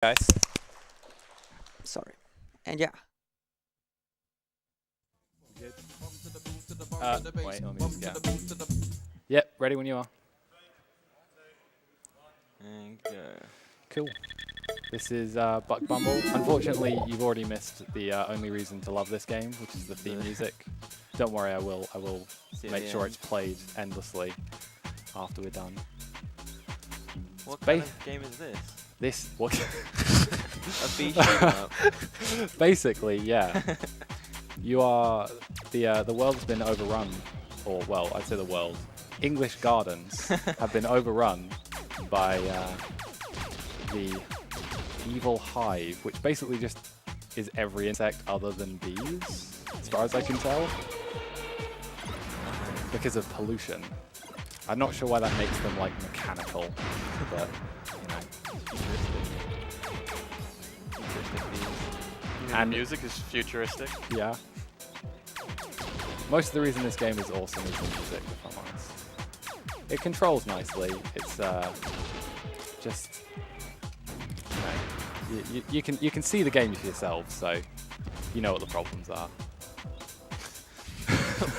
Guys. Sorry. And yeah, Wait, let me just get. Yep, ready when you are. And go. Cool. This is Bumble. Unfortunately, you've already missed the only reason to love this game, which is the theme music. Don't worry, I will See you at make the sure end. it's played endlessly after we're done. What Ba- kind of game is this? This what? A bee shoot up. Basically, yeah. You are the world's been overrun, or well, I'd say the world. English gardens have been overrun by the evil hive, which basically just is every insect other than bees, as far as I can tell, because of pollution. I'm not sure why that makes them like mechanical, but you know. Futuristic bees. And And- the music is futuristic. Yeah. Most of the reason this game is awesome is the music, if I'm honest. It controls nicely. It's just you can see the game for yourself, so you know what the problems are.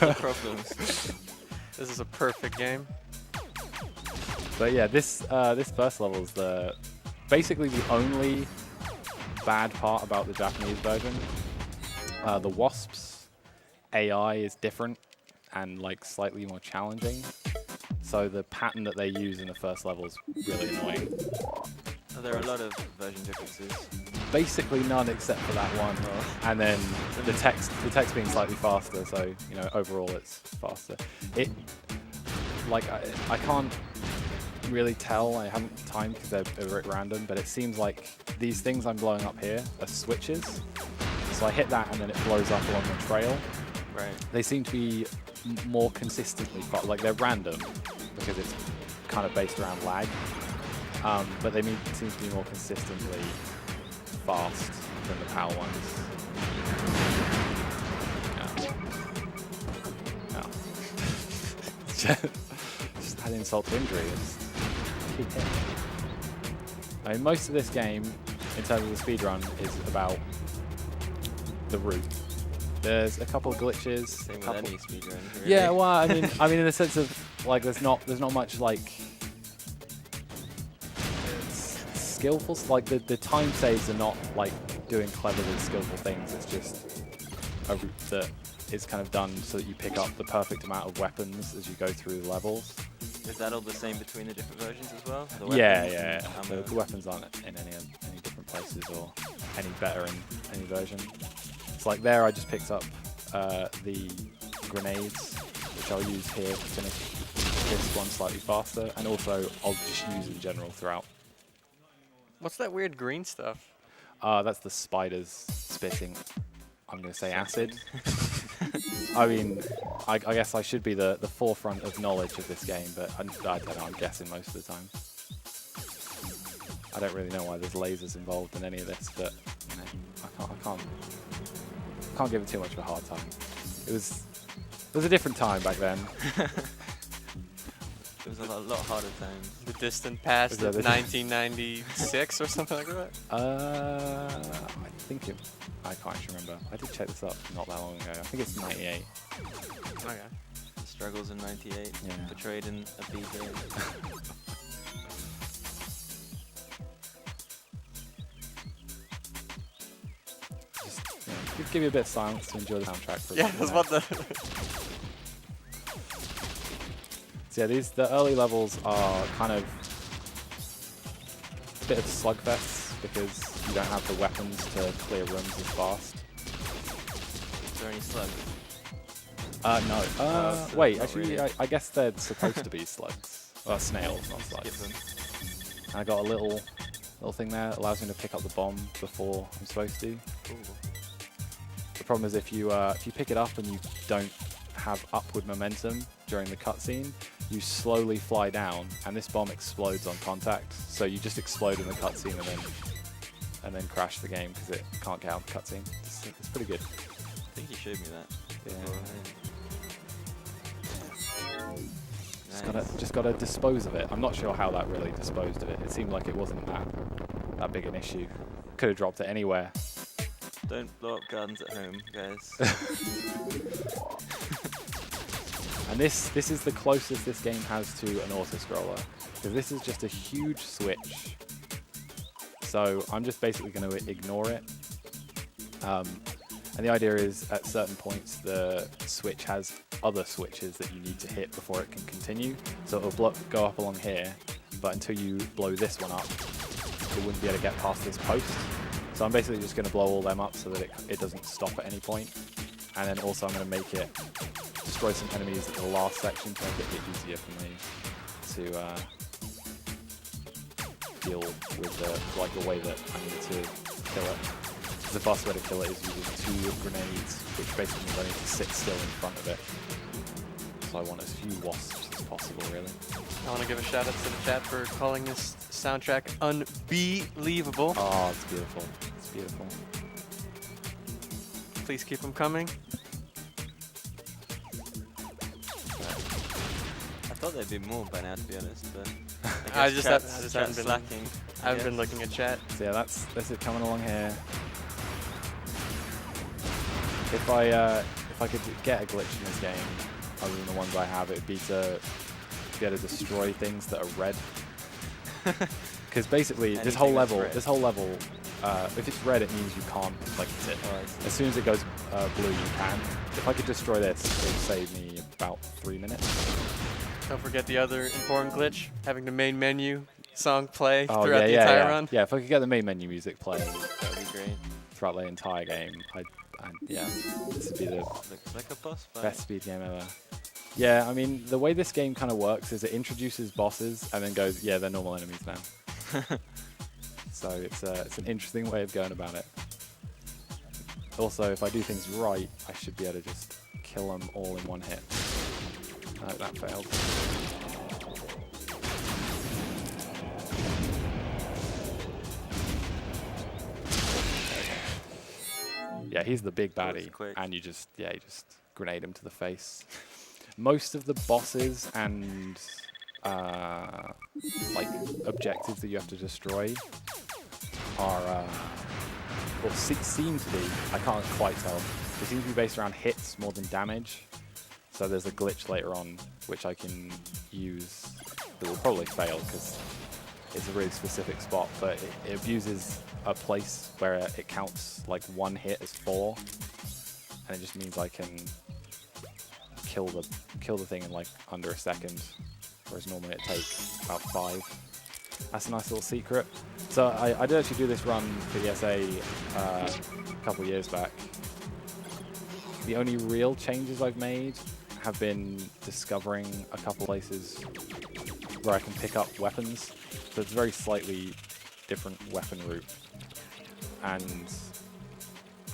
The problems. This is a perfect game. But yeah, this first level is basically the only bad part about the Japanese version. The wasps AI is different and like slightly more challenging. So the pattern that they use in the first level is really annoying. Oh, there are a lot of version differences. Basically none except for that one, and then the text being slightly faster. So you know overall it's faster. It like I can't really tell. I haven't timed because they're a bit random, but it seems like these things I'm blowing up here are switches. So I hit that and then it blows up along the trail. Right. They seem to be more consistently like they're random because it's kind of based around lag, but they seem to be more consistently fast than the PAL ones. Yeah. Just add insult to injury. Keep hitting. I mean, most of this game, in terms of the speedrun, is about the route. There's a couple of glitches. Same with couple- any speedrun. Really. Yeah, well, I mean, in the sense of like, there's not much like skillful. Like the time saves are not like doing cleverly skillful things. It's just a route that is kind of done so that you pick up the perfect amount of weapons as you go through the levels. Is that all the same between the different versions as well? The Yeah, weapons yeah. and The, ammo? the weapons aren't in any different places or any better in any version. It's like there, I just picked up the grenades, which I'll use here to finish this one slightly faster, and also I'll just use in general throughout. What's that weird green stuff? That's the spiders spitting, I'm going to say acid. I mean, I guess I should be the forefront of knowledge of this game, but I don't know, I'm guessing most of the time. I don't really know why there's lasers involved in any of this, but you know, I can't give it too much of a hard time. It was a different time back then. It was a lot harder times. The distant past Is that of it? 1996 or something like that? I think I can't actually remember. I did check this up not that long ago. I think it's 98. Okay. The struggles in '98. Yeah. Portrayed in a B game. Just give you a bit of silence to enjoy the soundtrack for a Yeah, bit, that's you know. what the. So yeah, the early levels are kind of a bit of slugfests because you don't have the weapons to clear rooms as fast. Is there any slugs? No. so Wait, not actually, really. I guess they're supposed to be slugs. Well, snails, not Skip slugs. them. And I got a little thing there that allows me to pick up the bomb before I'm supposed to. Ooh. The problem is if you pick it up and you don't have upward momentum during the cutscene, you slowly fly down, and this bomb explodes on contact. So you just explode in the cutscene and then crash the game because it can't get out the cutscene. It's pretty good. I think you showed me that. Yeah. Nice. Just gotta dispose of it. I'm not sure how that really disposed of it. It seemed like it wasn't that that big an issue. Could have dropped it anywhere. Don't blow up gardens at home, guys. And this is the closest this game has to an auto-scroller. Because this is just a huge switch. So I'm just basically going to ignore it. And the idea is at certain points the switch has other switches that you need to hit before it can continue. So it'll go up along here, but until you blow this one up, it wouldn't be able to get past this post. So I'm basically just going to blow all them up so that it doesn't stop at any point. And then also I'm going to make it destroy some enemies at the last section to make it a bit easier for me to deal with the way that I need to kill it. The best way to kill it is using 2 grenades, which basically means I need to sit still in front of it. So I want as few wasps as possible, really. I want to give a shout out to the chat for calling this soundtrack unbelievable. Oh, it's beautiful. It's beautiful. Please keep them coming. I thought there'd be more by now, to be honest, but I guess just chat's haven't been slacking. I haven't been looking at chat. So yeah, this is coming along here. If I could get a glitch in this game, other than the ones I have, it would be to be able to destroy things that are red. Because basically, this whole level, if it's red, it means you can't hit it. As soon as it goes blue, you can. If I could destroy this, it would save me about 3 minutes. Don't forget the other important glitch, having the main menu song play Oh, throughout the entire run. Yeah, if I could get the main menu music playing That'd be great. throughout the entire game, yeah, this would be the Looks like a boss fight. best speed game ever. Yeah, I mean, the way this game kind of works is it introduces bosses and then goes, yeah, they're normal enemies now. So it's an interesting way of going about it. Also, if I do things right, I should be able to just kill them all in one hit. No, that failed. Yeah, he's the big That was baddie, quick. and you just grenade him to the face. Most of the bosses and like objectives that you have to destroy are, well, seem to be. I can't quite tell. They seem to be based around hits more than damage. So there's a glitch later on which I can use that will probably fail because it's a really specific spot, but it abuses a place where it counts like 1 hit as 4, and it just means I can kill the thing in like under a second, whereas normally it takes about 5. That's a nice little secret. So I did actually do this run for ESA a couple of years back. The only real changes I've made have been discovering a couple places where I can pick up weapons. So it's a very slightly different weapon route. And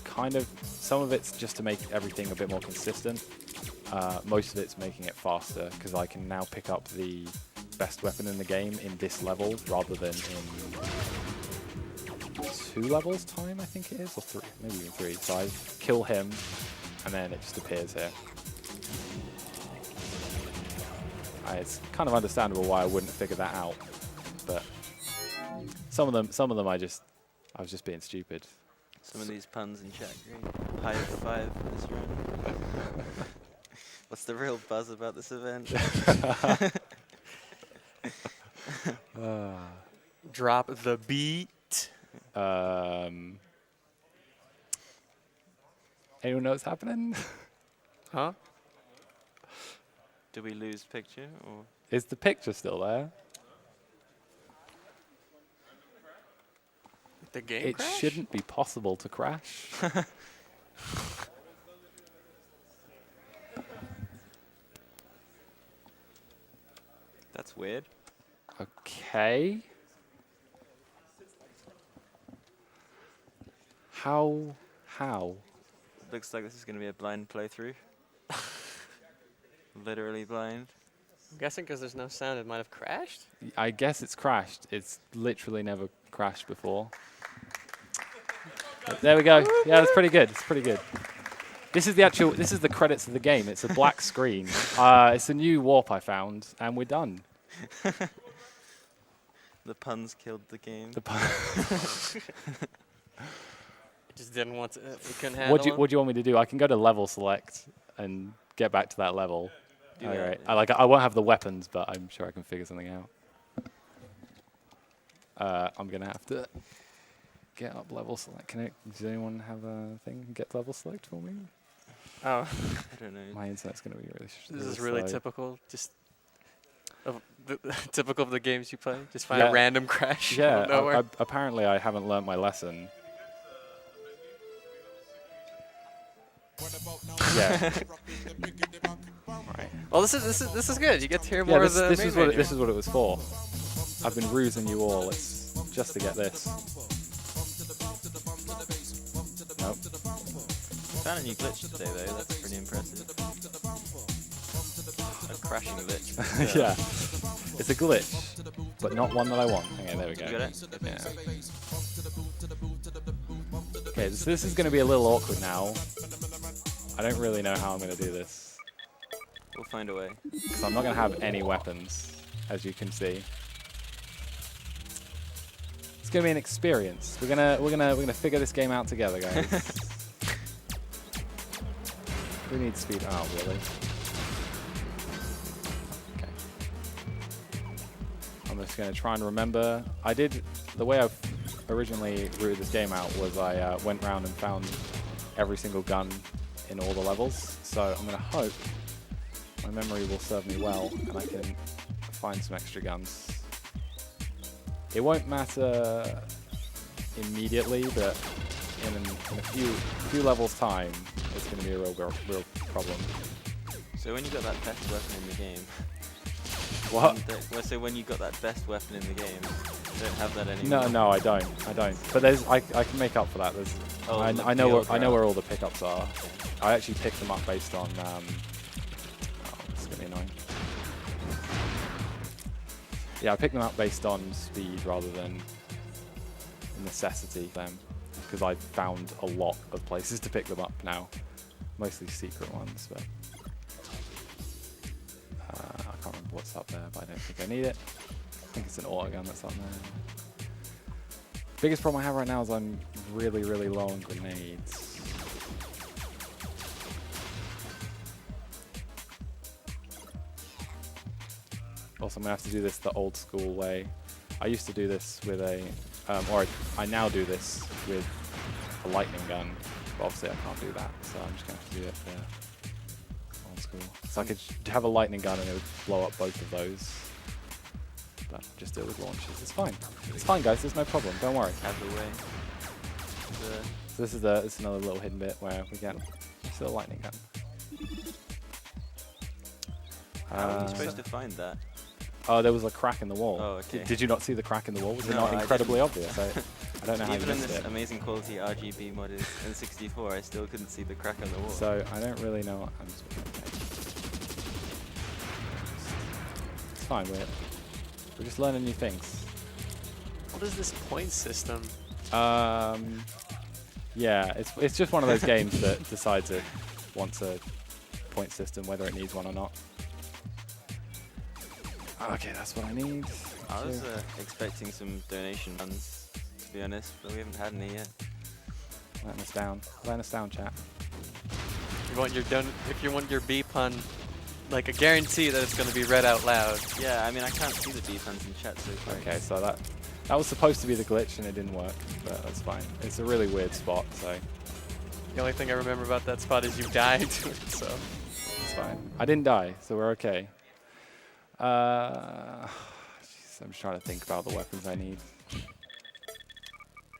kind of, some of it's just to make everything a bit more consistent. Most of it's making it faster, because I can now pick up the best weapon in the game in this level, rather than in 2 levels time, I think it is, or 3, maybe even 3. So I kill him, and then it just appears here. It's kind of understandable why I wouldn't figure that out, but some of them I was just being stupid. Some of these puns in chat, great. High of 5 for this run. What's the real buzz about this event? Drop the beat. Anyone know what's happening? Huh? Do we lose picture or? Is the picture still there? The game It crash? shouldn't be possible to crash. That's weird. Okay. How? Looks like this is going to be a blind playthrough. Literally blind. I'm guessing because there's no sound, it might have crashed. I guess it's crashed. It's literally never crashed before. There we go. Yeah, that's pretty good. It's pretty good. This is the credits of the game. It's a black screen. It's a new warp I found, and we're done. The puns killed the game. The pun. It just didn't want to. It couldn't handle What do you want me to do? I can go to level select and get back to that level. Do All that, right. yeah. I won't have the weapons, but I'm sure I can figure something out. I'm gonna have to get up level select. Does anyone have a thing? Get level select for me? Oh, I don't know. My internet's gonna be really. this is really slow. typical. Just of typical of the games you play. Just find Yeah. a random crash out Yeah. of nowhere. Apparently, I haven't learnt my lesson. Yeah. Right. Well, this is good. You get to hear Yeah. more of the This main is what menu. this is what it was for. I've been rusing you all. It's just to get this. Nope. Found a new glitch today though. That's pretty impressive. A crashing glitch. Yeah. It's a glitch, but not one that I want. Okay, there we go. You got it? Yeah. Okay, so this is going to be a little awkward now. I don't really know how I'm going to do this. We'll find a way. Because I'm not going to have any weapons, as you can see. It's going to be an experience. We're gonna figure this game out together, guys. We need speed. Oh, really? Okay. I'm just going to try and remember. The way I've originally routed this game out was I went around and found every single gun in all the levels. So I'm going to hope my memory will serve me well and I can find some extra guns. It won't matter immediately, but in a few levels time, it's going to be a real problem. So when you got that best weapon in the game. What? So when you got that best weapon in the game, you don't have that anymore. No, I don't. But I can make up for that. Oh, I know where all the pickups are. Okay. I actually picked them up based on. Oh, this is gonna be annoying. Yeah, I picked them up based on speed rather than necessity. Them, because I found a lot of places to pick them up now, mostly secret ones. But I can't remember what's up there, but I don't think I need it. I think it's an auto gun that's up there. Biggest problem I have right now is I'm really low on grenades. Also, I'm gonna have to do this the old school way. I used to do this with I now do this with a lightning gun, but obviously I can't do that, so I'm just gonna have to do it old school. So I could have a lightning gun and it would blow up both of those, but just do it with launchers. It's fine. It's fine, guys. There's no problem. Don't worry. Have the way. So this is another little hidden bit where we get just a lightning gun. How are you supposed to find that? Oh, there was a crack in the wall. Oh, okay. Did you not see the crack in the wall? Was it No, not I incredibly obvious? I don't know how you Even in missed this it. amazing quality RGB modded N64, I still couldn't see the crack on the wall. So I don't really know what I'm supposed to do. It's fine, we're just learning new things. What is this point system? Yeah, it's just one of those games that decides it wants a point system, whether it needs one or not. Okay, that's what I need. I was expecting some donation runs, to be honest, but we haven't had any yet. Letting us down. Letting us down, chat. If you want your B pun, like a guarantee that it's going to be read out loud. Yeah, I mean, I can't see the B puns in chat so far. Okay, so that was supposed to be the glitch and it didn't work, but that's fine. It's a really weird spot, so The only thing I remember about that spot is you died to it, so. it's fine. I didn't die, so we're okay. Jeez, I'm just trying to think about the weapons I need.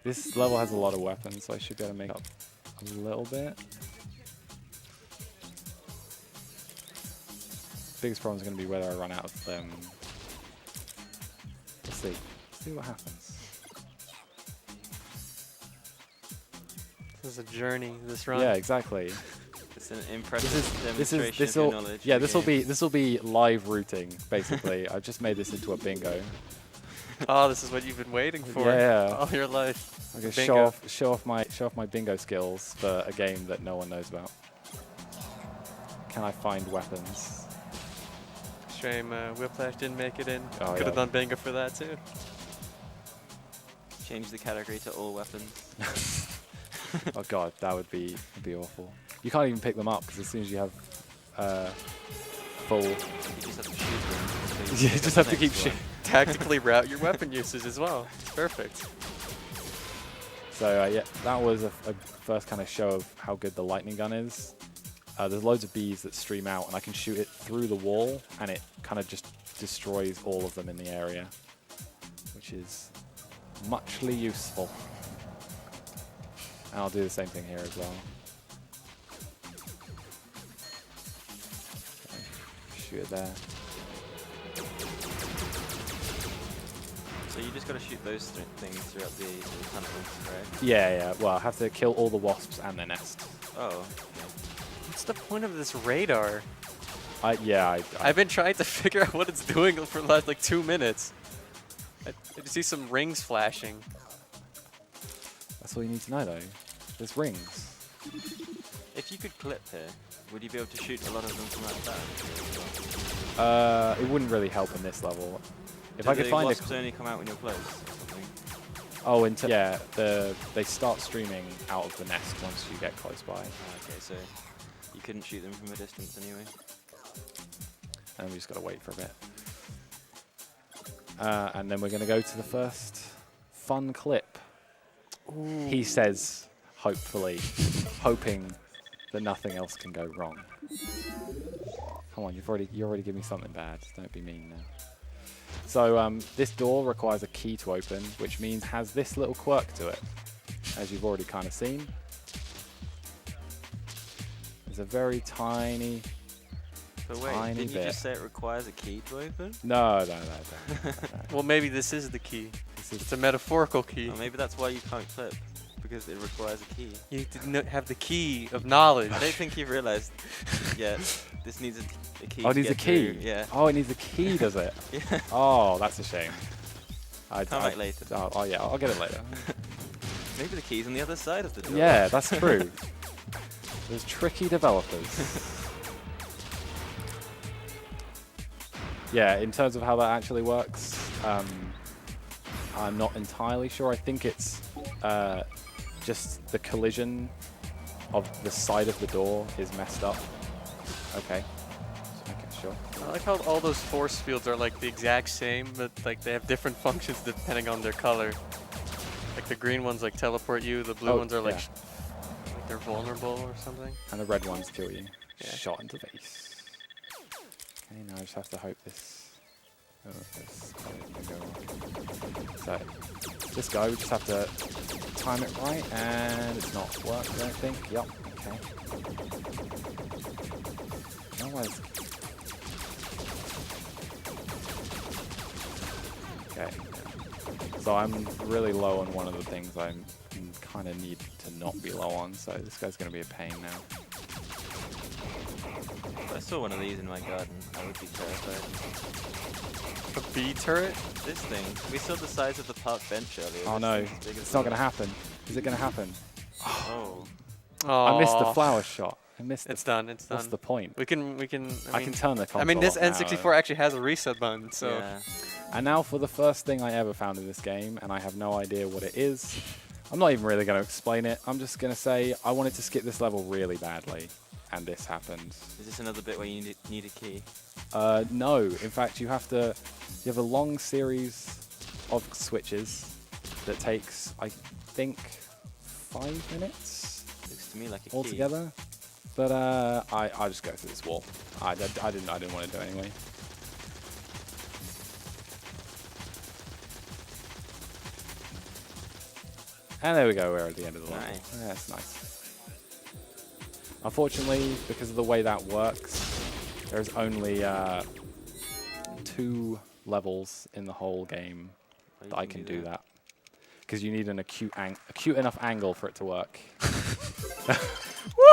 This level has a lot of weapons, so I should be able to make up a little bit. Biggest problem is going to be whether I run out of them. Let's see. Let's see what happens. This is a journey, this run. Yeah, exactly. It's an impressive demonstration This of your will knowledge. yeah, of the this will be live routing basically. I've just made this into a bingo. Oh, this is what you've been waiting for Yeah. all your life. I'm gonna Bingo. show off my bingo skills for a game that no one knows about. Can I find weapons? Shame Whiplash didn't make it in. Oh, Could yeah. have done bingo for that too. Change the category to all weapons. Oh god, that would be awful. You can't even pick them up because as soon as you have full, You just have to shoot them. so you pick just up have the to keep next shooting. one. Tactically route your weapon usage as well. It's perfect. So yeah, that was a first kind of show of how good the lightning gun is. There's loads of bees that stream out, and I can shoot it through the wall, and it kind of just destroys all of them in the area, which is muchly useful. And I'll do the same thing here as well. Okay, shoot it there. So you just got to shoot those things throughout the tunnels, right? Yeah. Well, I have to kill all the wasps and their nest. Oh. What's the point of this radar? I I've been trying to figure out what it's doing for the last like 2 minutes. I just see some rings flashing. That's all you need to know, though. There's rings. If you could clip here, would you be able to shoot a lot of them from that back? It wouldn't really help in this level. If Do I could the find a wasps only come out when you're close or something? oh, yeah, they start streaming out of the nest once you get close by, Oh, okay, so you couldn't shoot them from a distance anyway. and we just gotta wait for a bit. And then we're gonna go to the first fun clip. Ooh. He says, hopefully, hoping that nothing else can go wrong. Come on, you already given me something bad. Don't be mean now. So this door requires a key to open, which means has this little quirk to it, as you've already kind of seen. There's a very tiny. But wait, Tiny didn't you bit. just say it requires a key to open? No. Well, maybe this is the key. This is It's a metaphorical key. Or maybe that's why you can't clip, because it requires a key. You didn't have the key of knowledge. I don't think you've realized yet. This needs a key. Oh, it to needs a get key. through. Yeah. Oh, it needs a key, does it? Yeah. Oh, that's a shame. Come back later. Oh, yeah, I'll get it later. Maybe the key's on the other side of the door. Yeah, that's true. There's tricky developers. Yeah, in terms of how that actually works, I'm not entirely sure. I think it's just the collision of the side of the door is messed up. Okay, just making sure. I like how all those force fields are like the exact same, but like they have different functions depending on their color. Like the green ones like teleport you, the blue Oh, ones are like, yeah. like they're vulnerable or something. And the red ones kill you. Yeah. Shot into the face. Okay, now I just have to hope this. Oh, this go wrong. So, this guy, we just have to time it right, and it's not worked, I don't think. Yup, okay. Otherwise. Okay. So I'm really low on one of the things I kind of need to not be low on, so this guy's going to be a pain now. If I saw one of these in my garden, I would be terrified. A bee turret? This thing, we saw the size of the park bench earlier. Oh This no, thing's big as it's not going to well. happen. Is it going to happen? Oh. I missed the Aw. flower shot. I missed It's the done. It's done. What's the point? We can. I can turn the console I mean, this off now, N64 actually has a reset button, so Yeah. And now for the first thing I ever found in this game, and I have no idea what it is. I'm not even really going to explain it. I'm just going to say I wanted to skip this level really badly, and this happened. Is this another bit where you need a key? No, in fact, you have a long series of switches that takes, I think, 5 minutes Looks to me like a key. altogether. But I just go through this wall. I didn't want to do it anyway. And there we go. We're at the end of the level. Nice. Yeah, that's nice. Unfortunately, because of the way that works, there's only 2 levels in the whole game Oh, you that I can do that. Because you need an acute enough angle for it to work. Woo!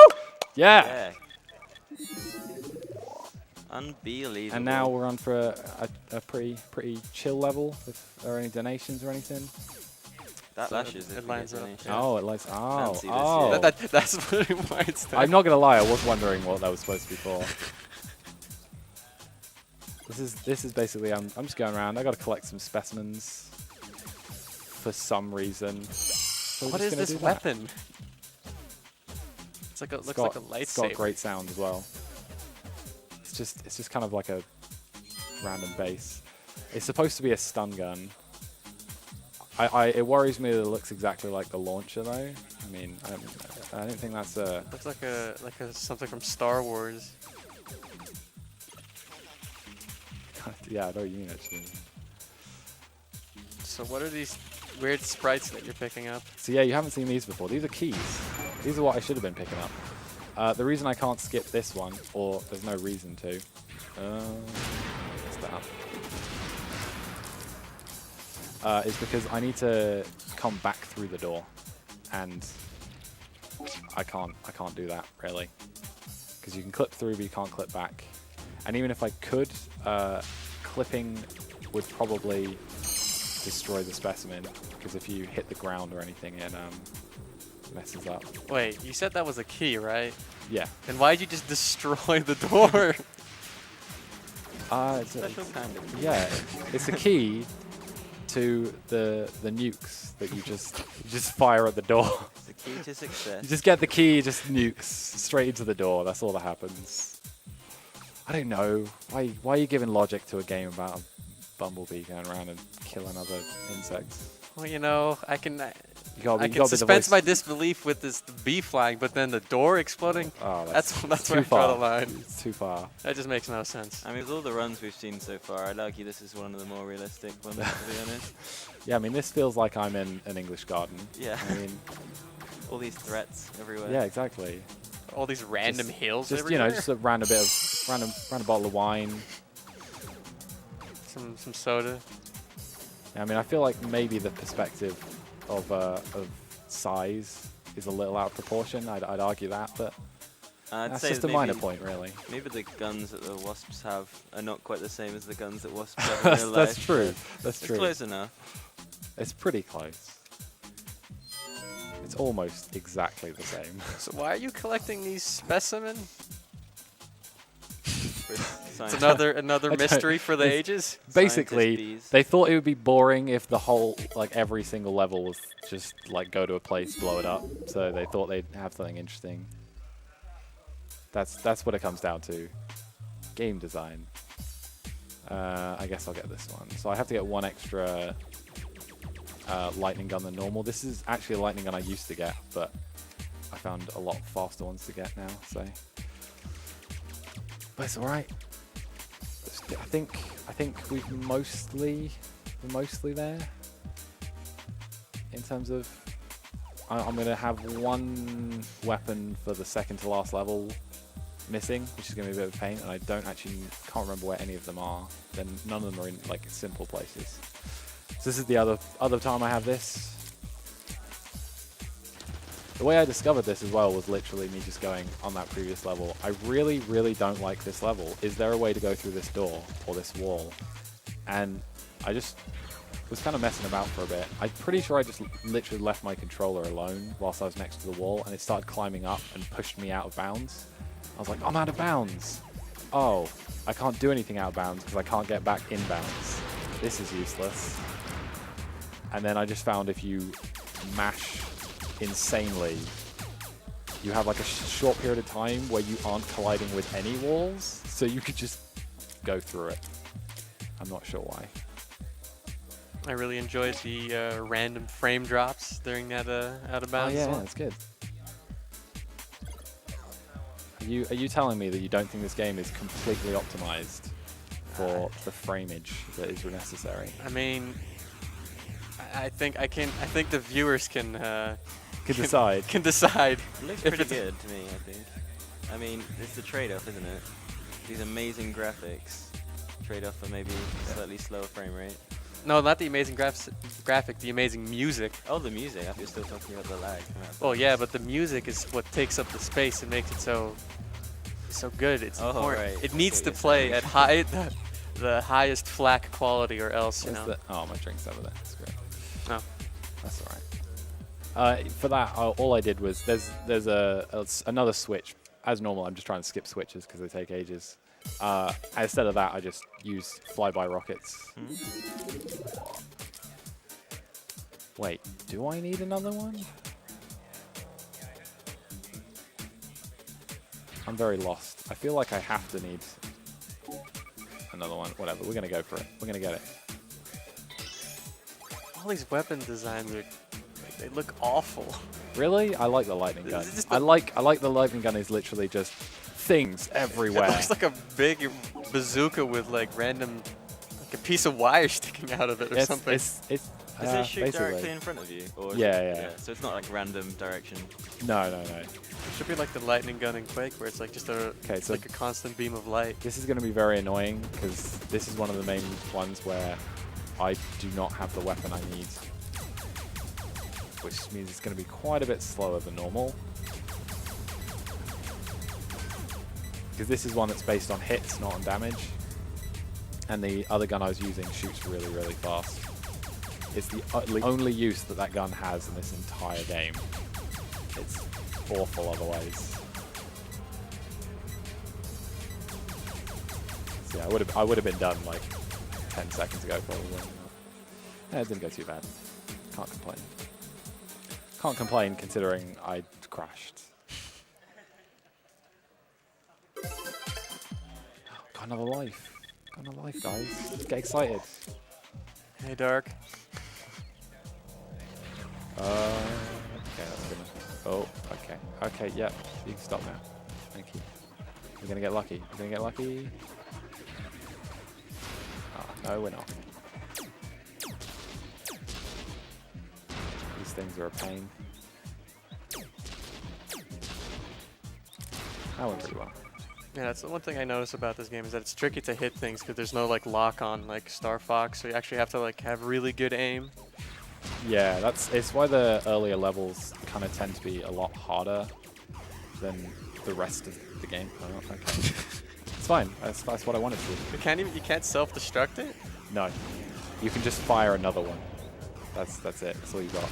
Yeah! Yeah. Unbelievable. And now we're on for a pretty chill level. If there are any donations or anything. that So lashes it if we lines get up. donation. Yeah. Oh, it likes. Fancy this, Oh, yeah. oh. that's why it's done. I'm not gonna lie. I was wondering what that was supposed to be for. This is basically. I'm just going around. I got to collect some specimens for some reason. So we're What just is gonna this do that. weapon? It's like a, It's looks got, like a lightsaber. It's got great sound as well. It's just kind of like a random base. It's supposed to be a stun gun. It worries me that it looks exactly like the launcher though. I mean, I don't think that's a. Looks like a something from Star Wars. Yeah, I know what you mean actually. So what are these weird sprites that you're picking up? So yeah, you haven't seen these before. These are keys. These are what I should have been picking up. The reason I can't skip this one, or there's no reason to. What's that? Is because I need to come back through the door, and I can't do that really, because you can clip through, but you can't clip back. And even if I could, clipping would probably destroy the specimen, because if you hit the ground or anything, it messes up. Wait, you said that was a key, right? Yeah. And why'd you just destroy the door? It's Special kind of. yeah, it's a key to the nukes that you just fire at the door. It's the key to success. You just get the key, just nukes straight into the door. That's all that happens. I don't know. Why are you giving logic to a game about a bumblebee going around and killing other insects? Well, you know, I can You gotta be, I you can gotta be the dispense voice. my disbelief with this bee flying, but then the door exploding. Oh, That's too where I far. draw the line. It's too far. That just makes no sense. I mean, with all the runs we've seen so far, I'd argue this is one of the more realistic ones, to be honest. Yeah, I mean, this feels like I'm in an English garden. Yeah. I mean, All these threats everywhere. yeah, exactly. All these random hills Just everywhere. just a random bit of random bottle of wine. some soda. I mean, I feel like maybe the perspective of size is a little out of proportion. I'd argue that, but I'd that's say just a maybe, minor point, really. Maybe the guns that the wasps have are not quite the same as the guns that wasps have in real life. That's true. That's It's true. close enough. It's pretty close. It's almost exactly the same. So why are you collecting these specimen? For It's science- another I don't- mystery for the it's- ages. Basically, bees. they thought it would be boring if the whole, like every single level was just like go to a place, blow it up. So they thought they'd have something interesting. That's what it comes down to. Game design. I guess I'll get this one. So I have to get one extra lightning gun than normal. This is actually a lightning gun I used to get, but I found a lot faster ones to get now. So, but it's all right. I think we're mostly there in terms of. I'm gonna have one weapon for the second to last level missing, which is gonna be a bit of a pain, and I can't remember where any of them are. Then none of them are in like simple places. So this is the other time I have this. The way I discovered this as well was literally me just going on that previous level. I really, really don't like this level. Is there a way to go through this door or this wall? And I just was kind of messing about for a bit. I'm pretty sure I just literally left my controller alone whilst I was next to the wall, and it started climbing up and pushed me out of bounds. I was like, I'm out of bounds. Oh, I can't do anything out of bounds because I can't get back in bounds. This is useless. And then I just found if you mash insanely, you have like a short period of time where you aren't colliding with any walls, so you could just go through it. I'm not sure why. I really enjoyed the random frame drops during that out of bounds. Oh yeah, one. that's good. Are you telling me that you don't think this game is completely optimized for the frameage that is necessary? I mean, I think the viewers can Decide. can decide. It looks if pretty it's- good to me, I think. I mean, it's the trade-off, isn't it? These amazing graphics trade-off for maybe slightly slower frame rate. No, not the amazing graphic, the amazing music. Oh, the music. I thought you were still talking about the lag. Well, yeah, but the music is what takes up the space and makes it so good. It's Oh, important. right. It needs So to you're play saying- at the highest FLAC quality, or else, you Where's know. oh, my drink's over there. That's great. Oh. That's all right. For that, all I did was there's another switch. As normal, I'm just trying to skip switches because they take ages. Instead of that, I just use flyby rockets. Wait, do I need another one? I'm very lost. I feel like I have to need another one. Whatever, we're gonna go for it. We're gonna get it. All these weapon designs are, they look awful. Really? I like the lightning gun. This is just I like the lightning gun is literally just things everywhere. It looks like a big bazooka with like random, like a piece of wire sticking out of it or something. Does it shoot basically. directly in front of you? Or Yeah. So it's not like random direction. No. It should be like the lightning gun in Quake, where it's like just a So like a constant beam of light. this is going to be very annoying because this is one of the main ones where I do not have the weapon I need, which means it's going to be quite a bit slower than normal. Because this is one that's based on hits, not on damage. And the other gun I was using shoots really, really fast. It's the only use that that gun has in this entire game. It's awful otherwise. So yeah, I would have been done like 10 seconds ago probably. Yeah, it didn't go too bad. Can't complain. Can't complain considering I crashed. Got another life. Got another life, guys. Let's get excited. Hey, Dark. Okay, that's gonna. Oh, okay. Okay, yep. You can stop now. Thank you. We're gonna get lucky. We're gonna get lucky. Oh, no, we're not. These things are a pain. That went pretty well. Yeah, that's the one thing I notice about this game is that it's tricky to hit things because there's no like lock on like Star Fox, so you actually have to like have really good aim. Yeah, it's why the earlier levels kind of tend to be a lot harder than the rest of the game. Oh, okay. It's fine. That's what I wanted to do. You can't self-destruct it? No. You can just fire another one. That's it. That's all you got.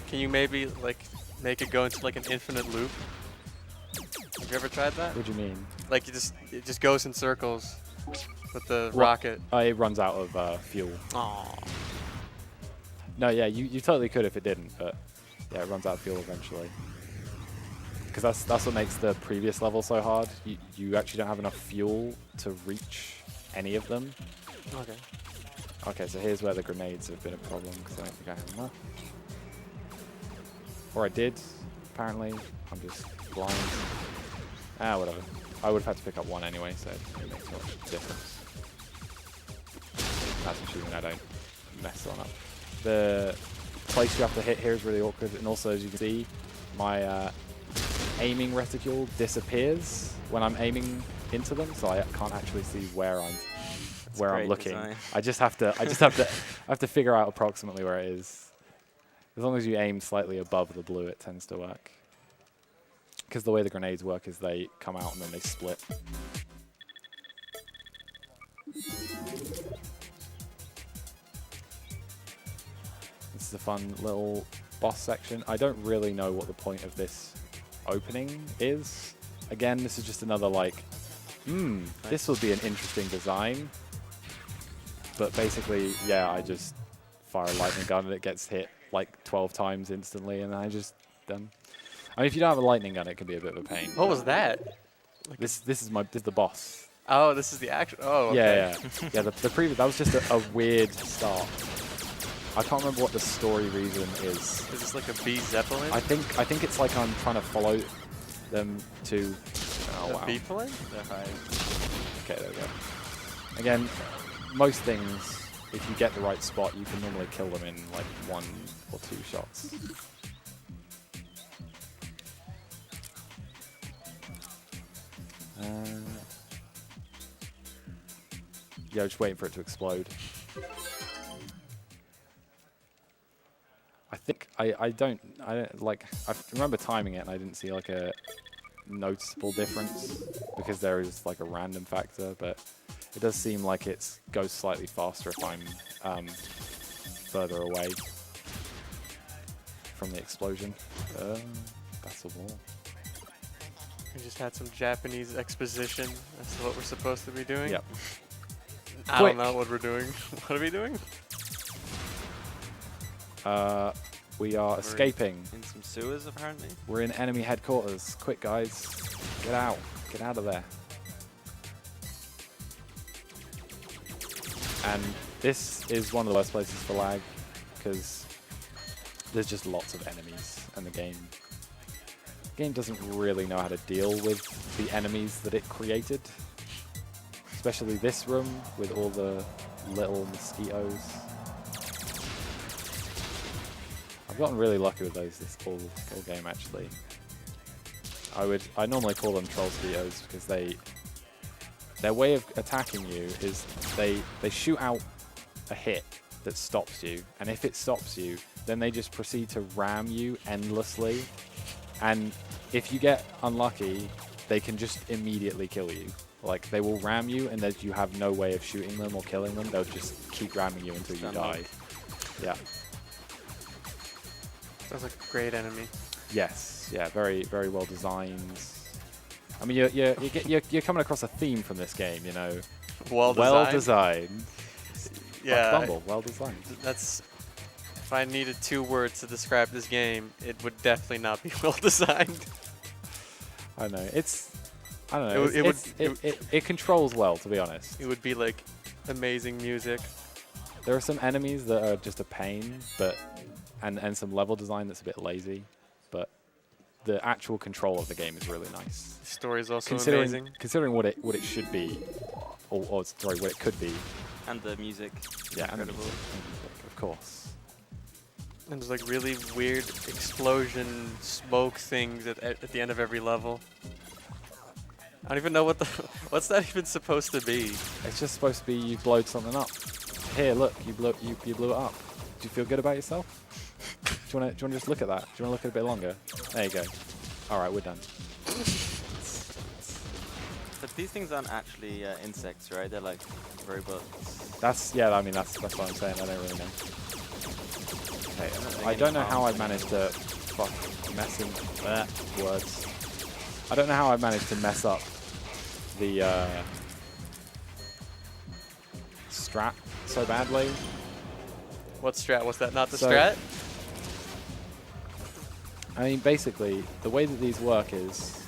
Can you maybe like make it go into like an infinite loop? Have you ever tried that? What do you mean? Like it just goes in circles with the rocket. It runs out of fuel. Aww. No, yeah, you totally could if it didn't, but yeah, it runs out of fuel eventually. Because that's what makes the previous level so hard. You actually don't have enough fuel to reach any of them. Okay. Okay, so here's where the grenades have been a problem because I don't think I have enough. Or I did, apparently. I'm just blind. Ah, whatever. I would have had to pick up one anyway, so it didn't make so much difference. That's assuming I don't mess one up. The place you have to hit here is really awkward, and also, as you can see, my aiming reticule disappears when I'm aiming into them, so I can't actually see where I'm looking. Design. I have to figure out approximately where it is. As long as you aim slightly above the blue, it tends to work. Because the way the grenades work is they come out and then they split. This is a fun little boss section. I don't really know what the point of this opening is. Again, this is just another like, this will be an interesting design. But basically, yeah, I just fire a lightning gun and it gets hit like 12 times instantly, and I just done. I mean, if you don't have a lightning gun, it can be a bit of a pain. What was that? Like This is the boss. Oh, this is the actual. Oh, okay. Yeah. The previous, that was just a weird start. I can't remember what the story reason is. Is this like a bee zeppelin? I think it's like I'm trying to follow them to. Oh a wow. bee plane? The hive. Okay, there we go. Again, most things, if you get the right spot, you can normally kill them in like 1 or 2 shots. Yeah, just waiting for it to explode. I think I don't like. I remember timing it, and I didn't see like a noticeable difference because there is like a random factor, but it does seem like it goes slightly faster if I'm further away from the explosion. That's a wall. We just had some Japanese exposition as to what we're supposed to be doing. Yep. I don't know what we're doing. What are we doing? We are escaping. In some sewers, apparently. We're in enemy headquarters. Quick, guys. Get out. Get out of there. And this is one of the worst places for lag because there's just lots of enemies and the game doesn't really know how to deal with the enemies that it created. Especially this room with all the little mosquitoes. I've gotten really lucky with those this whole game actually. I normally call them troll mosquitoes because their way of attacking you is they shoot out a hit that stops you, and if it stops you, then they just proceed to ram you endlessly. And if you get unlucky, they can just immediately kill you. Like, they will ram you, and then you have no way of shooting them or killing them. They'll just keep ramming you until you die. Yeah. Sounds like a great enemy. Yes. Yeah. Very, very well designed. I mean, you're coming across a theme from this game, you know. Well designed. Yeah. Yeah. Bumble, well designed. That's. If I needed 2 words to describe this game, it would definitely not be well designed. I know. I don't know. It controls well, to be honest. It would be like amazing music. There are some enemies that are just a pain, and some level design that's a bit lazy, but the actual control of the game is really nice. The story is also amazing. Considering what it should be, or sorry, what it could be. And the music. Yeah, Incredible. Of course. And there's like really weird explosion smoke things at the end of every level. I don't even know what's that even supposed to be. It's just supposed to be you blowed something up. Here, look, you blew it up. Do you feel good about yourself? Do you want to just look at that? Do you want to look at it a bit longer? There you go. All right, we're done. But these things aren't actually insects, right? They're like robots. That's what I'm saying. I don't really know. Okay, I don't know how I managed to words. I don't know how I managed to mess up the strat so badly. What strat? Was that not the strat? I mean, basically, the way that these work is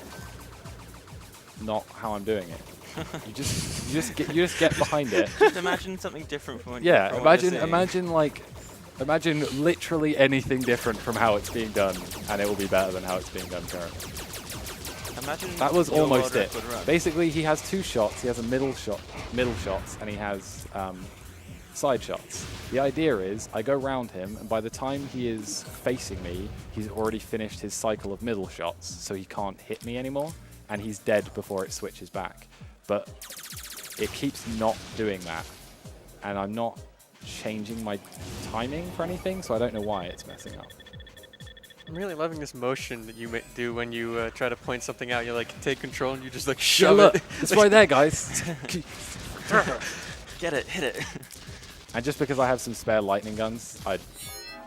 not how I'm doing it. You just get behind it. Just imagine something different from what imagine literally anything different from how it's being done, and it will be better than how it's being done currently. Imagine that was your almost world it. record run. Basically, he has 2 shots. He has a middle shots, and he has side shots. The idea is I go round him, and by the time he is facing me, he's already finished his cycle of middle shots, so he can't hit me anymore, and he's dead before it switches back. But it keeps not doing that, and I'm not changing my timing for anything, so I don't know why it's messing up. I'm really loving this motion that you do when you try to point something out. You like take control and you just like shove look, it. It's right there, guys. Get it, hit it. And just because I have some spare lightning guns,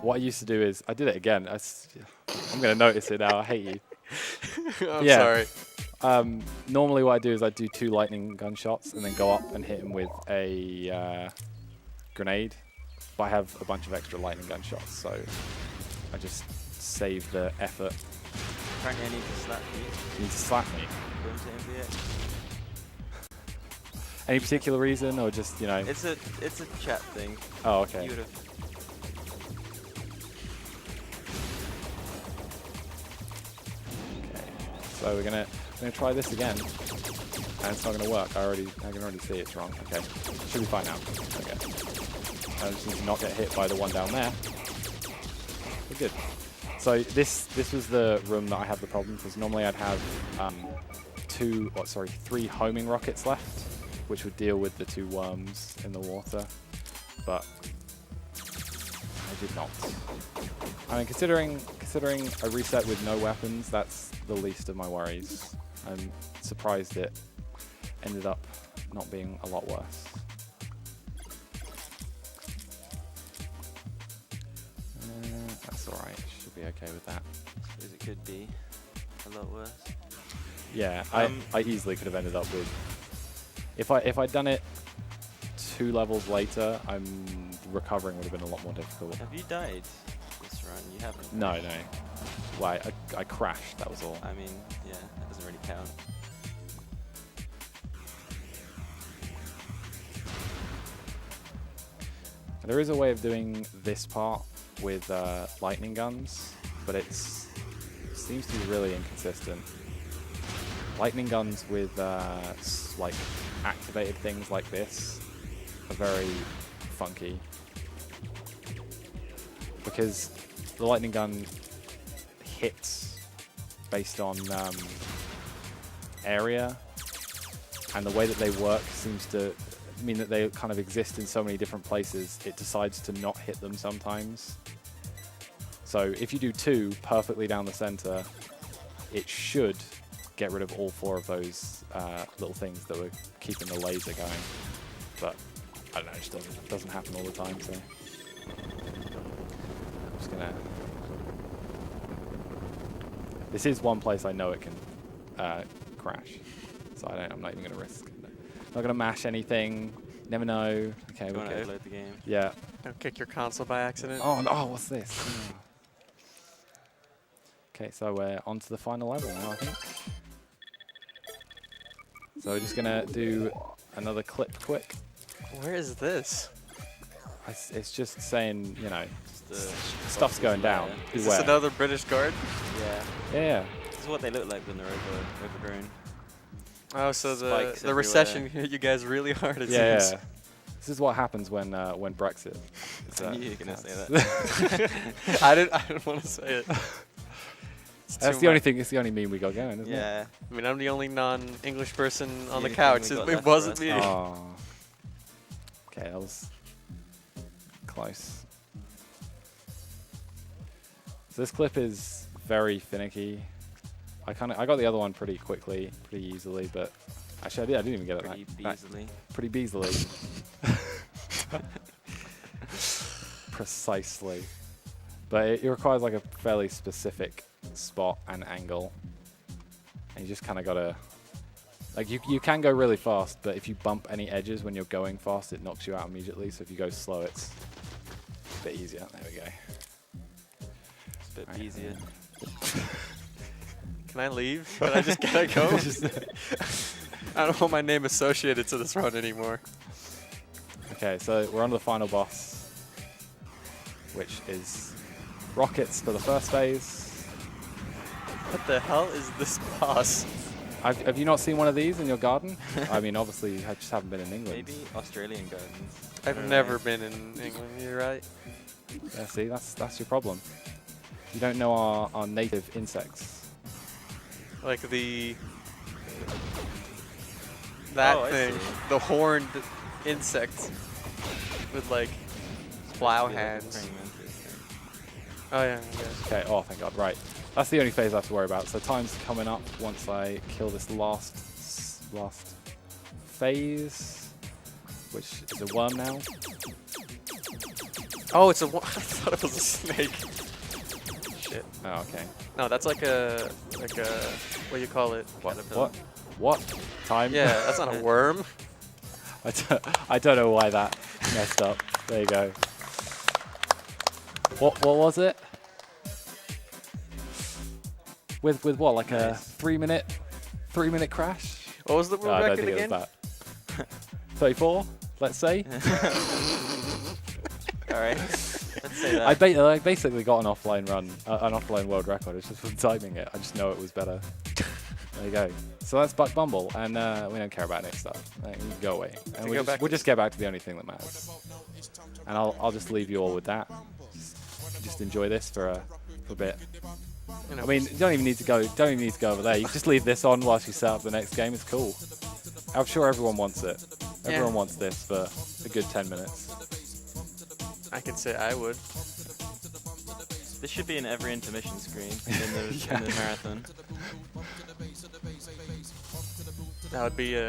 what I used to do is I did it again. I'm going to notice it now. I hate you. I'm sorry. Normally what I do is I do 2 lightning gun shots and then go up and hit him with a grenade. But I have a bunch of extra lightning gun shots, so I just save the effort. Apparently I need to slap you. You need to slap me. Go into MVX. Any particular reason, or just, you know? It's a chat thing. Oh, okay. You would've. Okay. So we're gonna try this again, and it's not gonna work. I can already see it's wrong. Okay. Should be fine now. Okay. I just need to not get hit by the one down there. We're good. So this was the room that I had the problem, because normally I'd have 3 homing rockets left, which would deal with the 2 worms in the water, but I did not. I mean, considering a reset with no weapons, that's the least of my worries. I'm surprised it ended up not being a lot worse. That's alright, should be okay with that. Because it could be a lot worse. Yeah, I easily could have ended up with... If I'd done it 2 levels later, recovering would have been a lot more difficult. Have you died? run. You haven't. No, no. Why? I crashed. That was all. I mean, yeah, that doesn't really count. There is a way of doing this part with lightning guns, but it seems to be really inconsistent. Lightning guns with like activated things like this are very funky because the lightning gun hits based on area, and the way that they work seems to mean that they kind of exist in so many different places, it decides to not hit them sometimes. So if you do 2 perfectly down the center, it should get rid of all 4 of those little things that were keeping the laser going. But I don't know, it just doesn't happen all the time, so I'm just gonna... This is one place I know it can crash, so I'm not even gonna risk. Not gonna mash anything. Never know. Okay, Do you we're want to good. overload the game? Yeah. Don't kick your console by accident. Oh, no, what's this? Oh. Okay, so we're on to the final level now, I think. So we're just gonna do another clip quick. Where is this? It's just saying, you know, Just stuff's going down. Is Beware. this another British guard? Yeah. Yeah. This is what they look like when they're overgrown. Oh, so Spikes the everywhere. recession hit you guys really hard, it Yeah. seems. Yeah. This is what happens when Brexit. I knew you were gonna say that. I didn't want to say it. That's the only thing. It's the only meme we got going, isn't it? Yeah. I mean, I'm the only non-English person on the only thing couch. we got It left for wasn't us. me. Oh. Okay, that was close. So this clip is very finicky. I got the other one pretty quickly, pretty easily, but actually I didn't even get it Pretty back. easily. Pretty beasily. Precisely. But it requires like a fairly specific spot and angle. And you just kind of gotta, like you can go really fast, but if you bump any edges when you're going fast, it knocks you out immediately. So if you go slow, it's a bit easier. There we go. It's a bit Right. easier. Can I leave? Can I just get go? I don't want my name associated to this run anymore. Okay, so we're on to the final boss, which is rockets for the first phase. What the hell is this boss? Have you not seen one of these in your garden? I mean, obviously you just haven't been in England. Maybe Australian gardens. I I've don't never know. been in England. You're right. Yeah, see, that's your problem. You don't know our native insects. Like that Oh, I thing, see. the horned insect with like plow Supposed to be like a hands. praying mantis thing. Oh yeah, I guess. Okay, oh thank God, right. That's the only phase I have to worry about. So time's coming up once I kill this last phase, which is a worm now. Oh, it's a. I thought it was a snake. Shit. Oh, okay. No, that's like a what do you call it? What? Time? Yeah, that's not a worm. I don't know why that messed up. There you go. What was it? With what? Like a Nice. 3 minute crash? What was the No, I don't record think again? it was that. 34, let's say. Alright. Let's say that. I basically got an offline world record. It's just from timing it. I just know it was better. There you go. So that's Bumble, and we don't care about next stuff. You can go away, and we'll just get back to the only thing that matters. And I'll just leave you all with that. Just enjoy this for a bit. You know, I mean, you don't even need to go over there. You can just leave this on whilst you set up the next game. It's cool. I'm sure everyone wants it. Everyone wants this for a good 10 minutes. I can say I would. This should be in every intermission screen in the marathon. That would be a